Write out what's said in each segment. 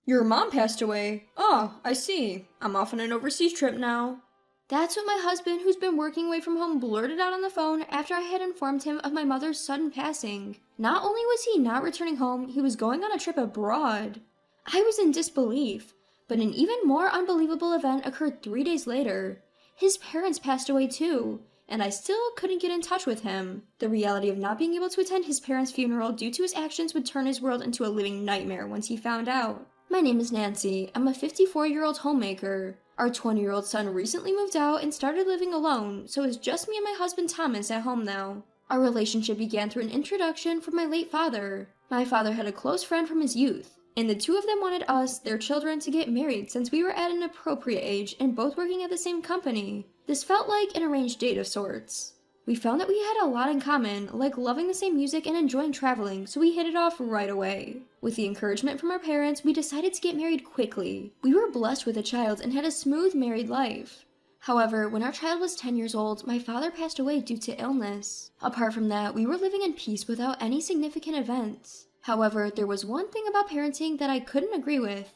Your mom passed away. Oh, I see. I'm off on an overseas trip now. That's what my husband, who's been working away from home, blurted out on the phone after I had informed him of my mother's sudden passing. Not only was he not returning home, he was going on a trip abroad. I was in disbelief, but an even more unbelievable event occurred 3 days later. His parents passed away too, and I still couldn't get in touch with him. The reality of not being able to attend his parents' funeral due to his actions would turn his world into a living nightmare once he found out. My name is Nancy. I'm a 54-year-old homemaker. Our 20-year-old son recently moved out and started living alone, so it's just me and my husband Thomas at home now. Our relationship began through an introduction from my late father. My father had a close friend from his youth, and the two of them wanted us, their children, to get married since we were at an appropriate age and both working at the same company. This felt like an arranged date of sorts. We found that we had a lot in common, like loving the same music and enjoying traveling, so we hit it off right away. With the encouragement from our parents, we decided to get married quickly. We were blessed with a child and had a smooth married life. However, when our child was 10 years old, my father passed away due to illness. Apart from that, we were living in peace without any significant events. However, there was one thing about parenting that I couldn't agree with.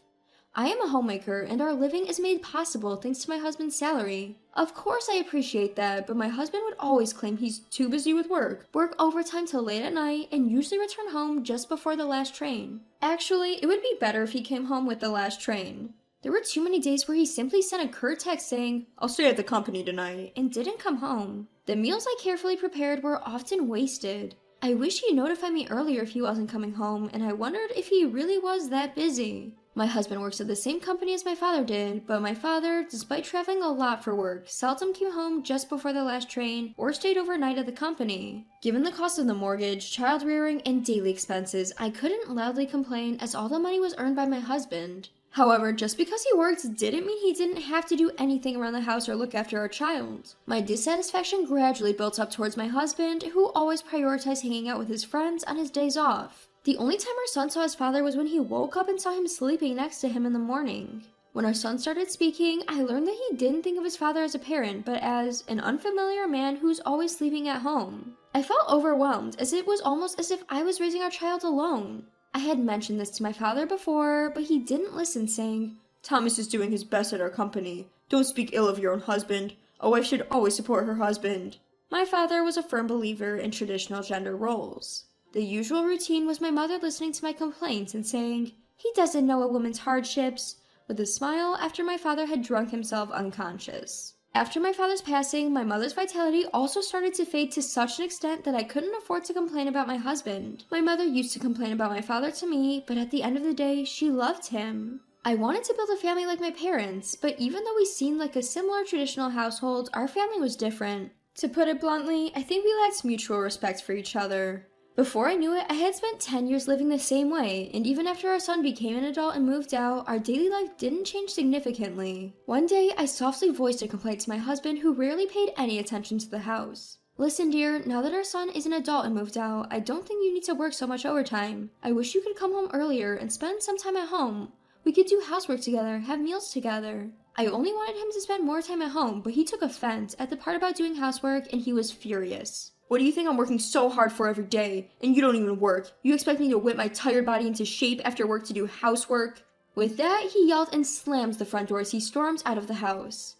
I am a homemaker, and our living is made possible thanks to my husband's salary. Of course I appreciate that, but my husband would always claim he's too busy with work overtime till late at night, and usually return home just before the last train. Actually, it would be better if he came home with the last train. There were too many days where he simply sent a curt text saying, "I'll stay at the company tonight," and didn't come home. The meals I carefully prepared were often wasted. I wish he'd notified me earlier if he wasn't coming home, and I wondered if he really was that busy. My husband works at the same company as my father did, but my father, despite traveling a lot for work, seldom came home just before the last train or stayed overnight at the company. Given the cost of the mortgage, child rearing, and daily expenses, I couldn't loudly complain as all the money was earned by my husband. However, just because he worked didn't mean he didn't have to do anything around the house or look after our child. My dissatisfaction gradually built up towards my husband, who always prioritized hanging out with his friends on his days off. The only time our son saw his father was when he woke up and saw him sleeping next to him in the morning. When our son started speaking, I learned that he didn't think of his father as a parent, but as an unfamiliar man who's always sleeping at home. I felt overwhelmed, as it was almost as if I was raising our child alone. I had mentioned this to my father before, but he didn't listen, saying, "Thomas is doing his best at our company. Don't speak ill of your own husband. A wife should always support her husband." My father was a firm believer in traditional gender roles. The usual routine was my mother listening to my complaints and saying, "He doesn't know a woman's hardships," with a smile after my father had drunk himself unconscious. After my father's passing, my mother's vitality also started to fade to such an extent that I couldn't afford to complain about my husband. My mother used to complain about my father to me, but at the end of the day, she loved him. I wanted to build a family like my parents, but even though we seemed like a similar traditional household, our family was different. To put it bluntly, I think we lacked mutual respect for each other. Before I knew it, I had spent 10 years living the same way, and even after our son became an adult and moved out, our daily life didn't change significantly. One day, I softly voiced a complaint to my husband, who rarely paid any attention to the house. "Listen, dear, now that our son is an adult and moved out, I don't think you need to work so much overtime. I wish you could come home earlier and spend some time at home. We could do housework together, have meals together." I only wanted him to spend more time at home, but he took offense at the part about doing housework, and he was furious. "What do you think I'm working so hard for every day? And you don't even work. You expect me to whip my tired body into shape after work to do housework?" With that, he yelled and slammed the front door as he stormed out of the house.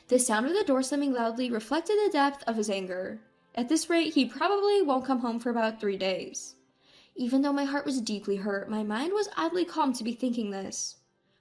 The sound of the door slamming loudly reflected the depth of his anger. At this rate, he probably won't come home for about 3 days. Even though my heart was deeply hurt, my mind was oddly calm to be thinking this.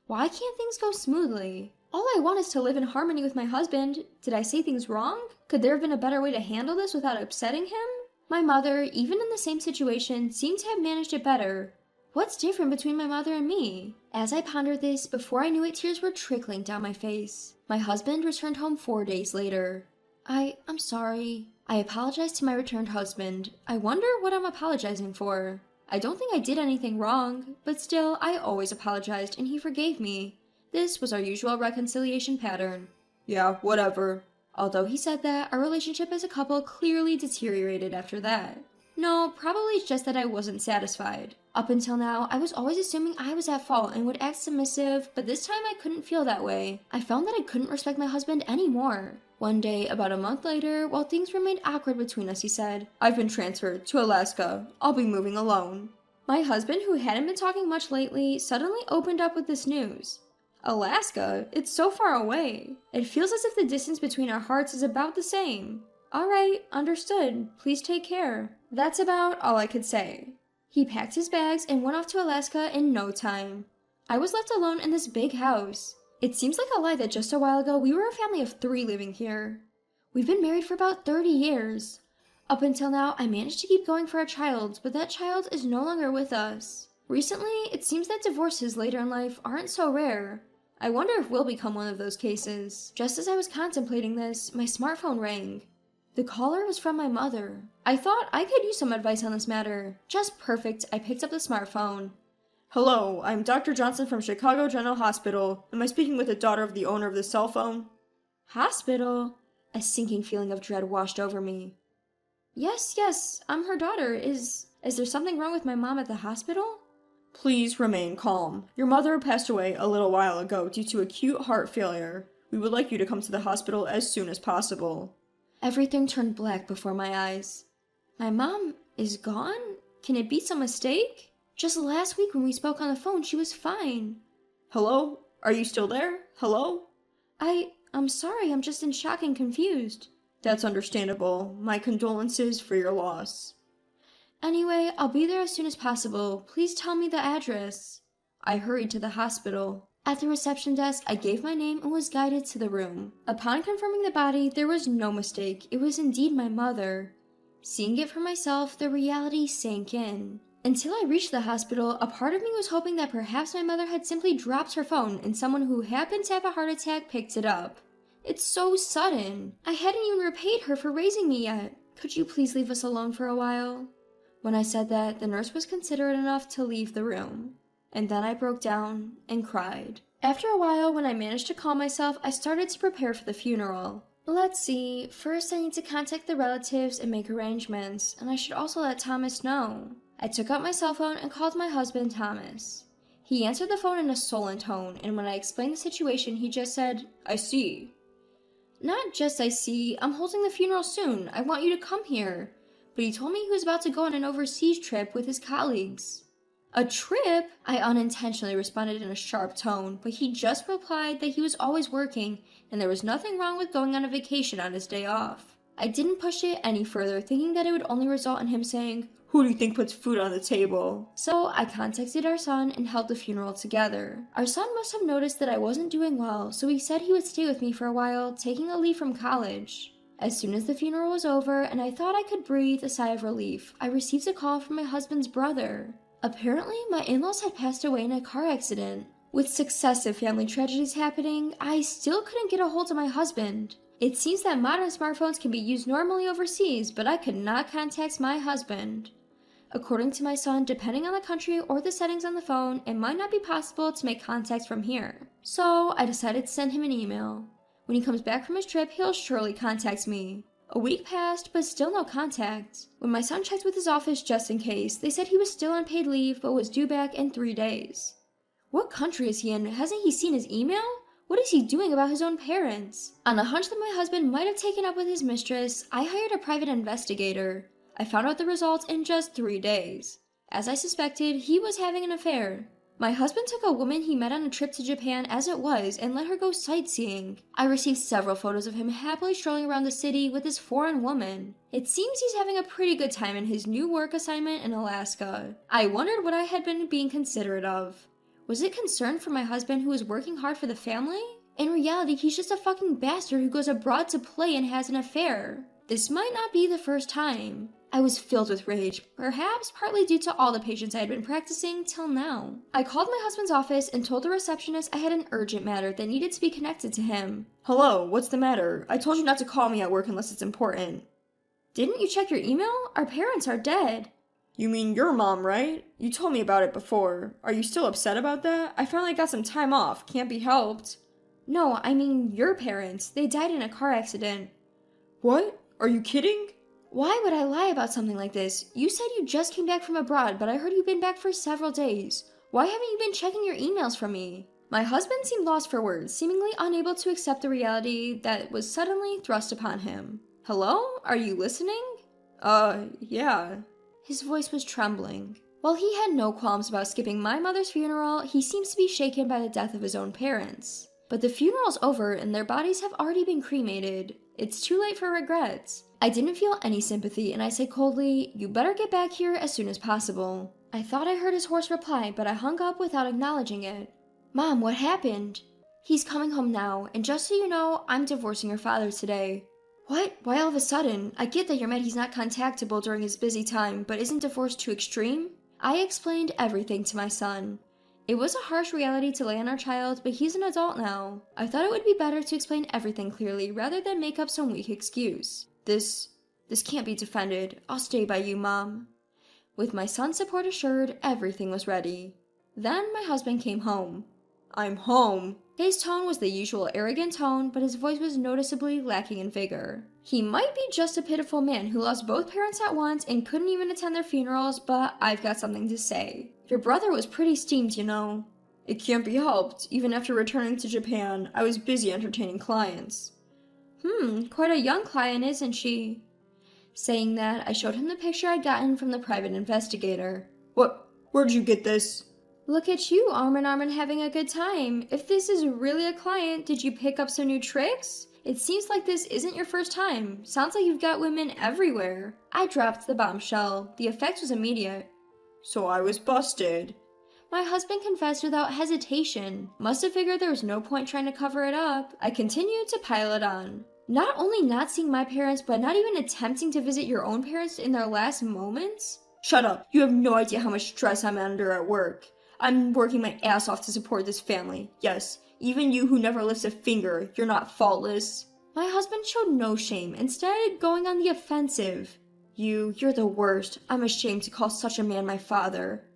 Why can't things go smoothly? All I want is to live in harmony with my husband. Did I say things wrong? Could there have been a better way to handle this without upsetting him? My mother, even in the same situation, seemed to have managed it better. What's different between my mother and me? As I pondered this, before I knew it, tears were trickling down my face. My husband returned home 4 days later. I'm sorry. I apologized to my returned husband. I wonder what I'm apologizing for. I don't think I did anything wrong, but still, I always apologized and he forgave me. This was our usual reconciliation pattern. "Yeah, whatever." Although he said that, our relationship as a couple clearly deteriorated after that. No, probably it's just that I wasn't satisfied. Up until now, I was always assuming I was at fault and would act submissive, but this time I couldn't feel that way. I found that I couldn't respect my husband anymore. One day, about a month later, while things remained awkward between us, he said, "I've been transferred to Alaska. I'll be moving alone." My husband, who hadn't been talking much lately, suddenly opened up with this news. Alaska? It's so far away. It feels as if the distance between our hearts is about the same. Alright, understood. Please take care. That's about all I could say. He packed his bags and went off to Alaska in no time. I was left alone in this big house. It seems like a lie that just a while ago we were a family of 3 living here. We've been married for about 30 years. Up until now, I managed to keep going for a child, but that child is no longer with us. Recently, it seems that divorces later in life aren't so rare. I wonder if we'll become one of those cases. Just as I was contemplating this, my smartphone rang. The caller was from my mother. I thought I could use some advice on this matter. Just perfect, I picked up the smartphone. Hello, I'm Dr. Johnson from Chicago General Hospital. Am I speaking with the daughter of the owner of the cell phone? Hospital? A sinking feeling of dread washed over me. Yes, I'm her daughter. Is there something wrong with my mom at the hospital? Please remain calm. Your mother passed away a little while ago due to acute heart failure. We would like you to come to the hospital as soon as possible. Everything turned black before my eyes. My mom is gone? Can it be some mistake? Just last week when we spoke on the phone, she was fine. Hello? Are you still there? Hello? I'm sorry, I'm just in shock and confused. That's understandable. My condolences for your loss. Anyway, I'll be there as soon as possible. Please tell me the address. I hurried to the hospital. At the reception desk, I gave my name and was guided to the room. Upon confirming the body, there was no mistake. It was indeed my mother. Seeing it for myself, the reality sank in. Until I reached the hospital, a part of me was hoping that perhaps my mother had simply dropped her phone and someone who happened to have a heart attack picked it up. It's so sudden. I hadn't even repaid her for raising me yet. Could you please leave us alone for a while? When I said that, the nurse was considerate enough to leave the room. And then I broke down and cried. After a while, when I managed to calm myself, I started to prepare for the funeral. Let's see, first I need to contact the relatives and make arrangements, and I should also let Thomas know. I took out my cell phone and called my husband, Thomas. He answered the phone in a sullen tone, and when I explained the situation, he just said, "I see." Not just I see, I'm holding the funeral soon. I want you to come here. But he told me he was about to go on an overseas trip with his colleagues. A trip? I unintentionally responded in a sharp tone, but he just replied that he was always working and there was nothing wrong with going on a vacation on his day off. I didn't push it any further, thinking that it would only result in him saying, "Who do you think puts food on the table?" So I contacted our son and held the funeral together. Our son must have noticed that I wasn't doing well, so he said he would stay with me for a while, taking a leave from college. As soon as the funeral was over and I thought I could breathe a sigh of relief, I received a call from my husband's brother. Apparently, my in-laws had passed away in a car accident. With successive family tragedies happening, I still couldn't get a hold of my husband. It seems that modern smartphones can be used normally overseas, but I could not contact my husband. According to my son, depending on the country or the settings on the phone, it might not be possible to make contact from here. So I decided to send him an email. When he comes back from his trip, he'll surely contact me. A week passed, but still no contact. When my son checked with his office just in case, they said he was still on paid leave but was due back in 3 days. What country is he in? Hasn't he seen his email? What is he doing about his own parents? On a hunch that my husband might have taken up with his mistress, I hired a private investigator. I found out the results in just 3 days. As I suspected, he was having an affair. My husband took a woman he met on a trip to Japan as it was and let her go sightseeing. I received several photos of him happily strolling around the city with this foreign woman. It seems he's having a pretty good time in his new work assignment in Alaska. I wondered what I had been being considerate of. Was it concern for my husband who was working hard for the family? In reality, he's just a fucking bastard who goes abroad to play and has an affair. This might not be the first time. I was filled with rage, perhaps partly due to all the patience I had been practicing till now. I called my husband's office and told the receptionist I had an urgent matter that needed to be connected to him. "Hello, what's the matter? I told you not to call me at work unless it's important." "Didn't you check your email? Our parents are dead." "You mean your mom, right? You told me about it before. Are you still upset about that? I finally got some time off. Can't be helped." "No, I mean your parents. They died in a car accident." "What? Are you kidding?" "Why would I lie about something like this? You said you just came back from abroad, but I heard you've been back for several days. Why haven't you been checking your emails from me?" My husband seemed lost for words, seemingly unable to accept the reality that was suddenly thrust upon him. "Hello? Are you listening?" Yeah." His voice was trembling. While he had no qualms about skipping my mother's funeral, he seems to be shaken by the death of his own parents. But the funeral's over and their bodies have already been cremated. It's too late for regrets. I didn't feel any sympathy and I said coldly, "You better get back here as soon as possible." I thought I heard his hoarse reply, but I hung up without acknowledging it. "Mom, what happened?" "He's coming home now, and just so you know, I'm divorcing your father today." "What? Why all of a sudden? I get that you're mad he's not contactable during his busy time, but isn't divorce too extreme?" I explained everything to my son. It was a harsh reality to lay on our child, but he's an adult now. I thought it would be better to explain everything clearly rather than make up some weak excuse. This can't be defended. I'll stay by you, Mom." With my son's support assured, everything was ready. Then my husband came home. "I'm home." His tone was the usual arrogant tone, but his voice was noticeably lacking in vigor. He might be just a pitiful man who lost both parents at once and couldn't even attend their funerals, but I've got something to say. Your brother was pretty steamed, you know. "It can't be helped. Even after returning to Japan, I was busy entertaining clients." Quite a young client, isn't she?" Saying that, I showed him the picture I'd gotten from the private investigator. Where'd you get this?" "Look at you, arm in arm and having a good time. If this is really a client, did you pick up some new tricks? It seems like this isn't your first time. Sounds like you've got women everywhere." I dropped the bombshell. The effect was immediate. "So I was busted." My husband confessed without hesitation. Must have figured there was no point trying to cover it up. I continued to pile it on. "Not only not seeing my parents, but not even attempting to visit your own parents in their last moments?" "Shut up. You have no idea how much stress I'm under at work. I'm working my ass off to support this family. Yes, even you who never lifts a finger, you're not faultless." My husband showed no shame, instead going on the offensive. You're the worst. I'm ashamed to call such a man my father."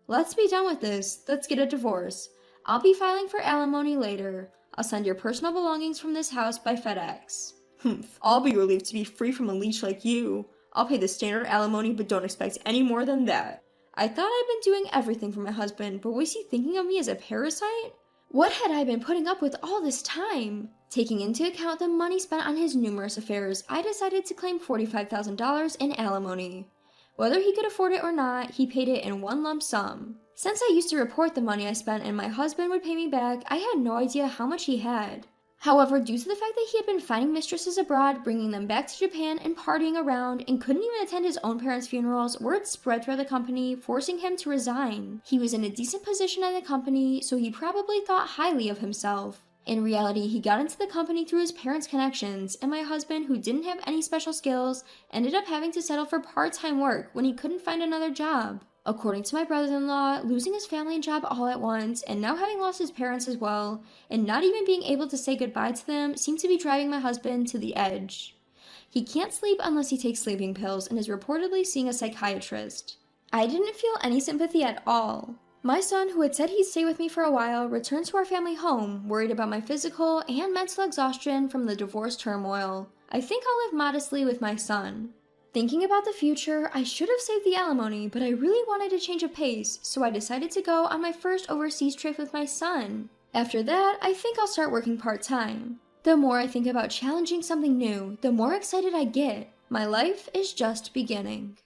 "Let's be done with this. Let's get a divorce. I'll be filing for alimony later. I'll send your personal belongings from this house by FedEx." "Humph. I'll be relieved to be free from a leech like you. I'll pay the standard alimony, but don't expect any more than that." I thought I'd been doing everything for my husband, but was he thinking of me as a parasite? What had I been putting up with all this time? Taking into account the money spent on his numerous affairs, I decided to claim $45,000 in alimony. Whether he could afford it or not, he paid it in one lump sum. Since I used to report the money I spent and my husband would pay me back, I had no idea how much he had. However, due to the fact that he had been finding mistresses abroad, bringing them back to Japan, and partying around, and couldn't even attend his own parents' funerals, word spread throughout the company, forcing him to resign. He was in a decent position at the company, so he probably thought highly of himself. In reality, he got into the company through his parents' connections, and my husband, who didn't have any special skills, ended up having to settle for part-time work when he couldn't find another job. According to my brother-in-law, losing his family and job all at once, and now having lost his parents as well, and not even being able to say goodbye to them, seemed to be driving my husband to the edge. He can't sleep unless he takes sleeping pills and is reportedly seeing a psychiatrist. I didn't feel any sympathy at all. My son, who had said he'd stay with me for a while, returned to our family home, worried about my physical and mental exhaustion from the divorce turmoil. I think I'll live modestly with my son. Thinking about the future, I should have saved the alimony, but I really wanted a change of pace, so I decided to go on my first overseas trip with my son. After that, I think I'll start working part-time. The more I think about challenging something new, the more excited I get. My life is just beginning.